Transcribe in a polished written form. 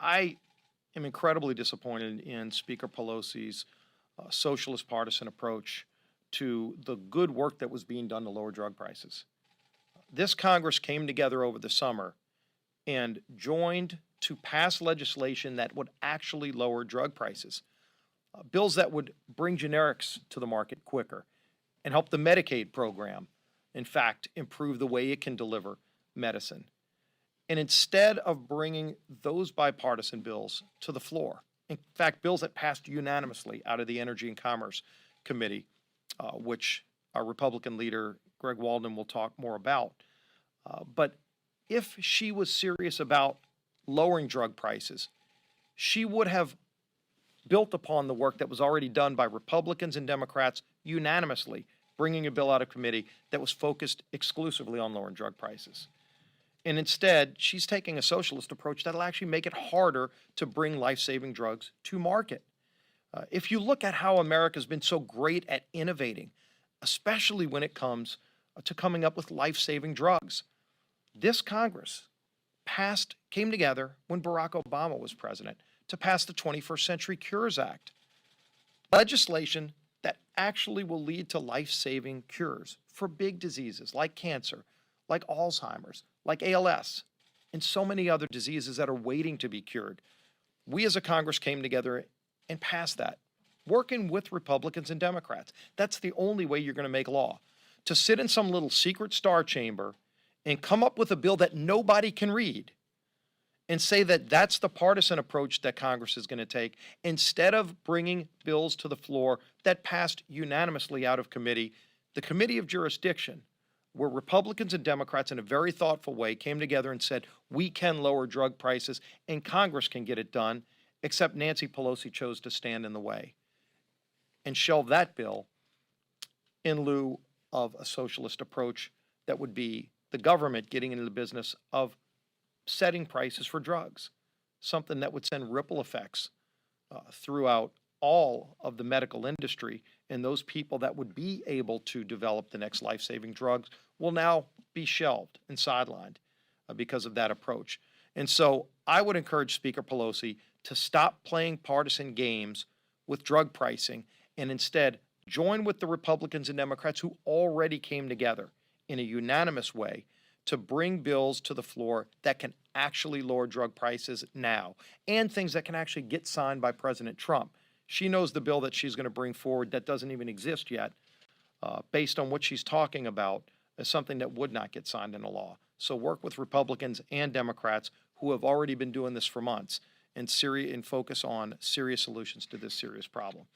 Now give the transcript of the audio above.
I am incredibly disappointed in Speaker Pelosi's socialist partisan approach to the good work that was being done to lower drug prices. This Congress came together over the summer and joined to pass legislation that would actually lower drug prices, bills that would bring generics to the market quicker and help the Medicaid program, in fact, improve the way it can deliver medicine. And instead of bringing those bipartisan bills to the floor, in fact, bills that passed unanimously out of the Energy and Commerce Committee, which our Republican leader, Greg Walden, will talk more about. But if she was serious about lowering drug prices, she would have built upon the work that was already done by Republicans and Democrats unanimously, bringing a bill out of committee that was focused exclusively on lowering drug prices. And instead, she's taking a socialist approach that'll actually make it harder to bring life-saving drugs to market. If you look at how America's been so great at innovating, especially when it comes to coming up with life-saving drugs, this Congress came together when Barack Obama was president to pass the 21st Century Cures Act, legislation that actually will lead to life-saving cures for big diseases like cancer, like Alzheimer's, like ALS, and so many other diseases that are waiting to be cured. We as a Congress came together and passed that, working with Republicans and Democrats. That's the only way you're going to make law. To sit in some little secret star chamber and come up with a bill that nobody can read and say that that's the partisan approach that Congress is going to take, instead of bringing bills to the floor that passed unanimously out of committee, the Committee of Jurisdiction, where Republicans and Democrats in a very thoughtful way came together and said, we can lower drug prices and Congress can get it done, except Nancy Pelosi chose to stand in the way and shelve that bill in lieu of a socialist approach that would be the government getting into the business of setting prices for drugs, something that would send ripple effects throughout all of the medical industry, and those people that would be able to develop the next life-saving drugs will now be shelved and sidelined because of that approach. And so I would encourage Speaker Pelosi to stop playing partisan games with drug pricing and instead join with the Republicans and Democrats who already came together in a unanimous way to bring bills to the floor that can actually lower drug prices now, and things that can actually get signed by President Trump. She knows the bill that she's going to bring forward that doesn't even exist yet, based on what she's talking about, is something that would not get signed into law. So work with Republicans and Democrats who have already been doing this for months and focus on serious solutions to this serious problem.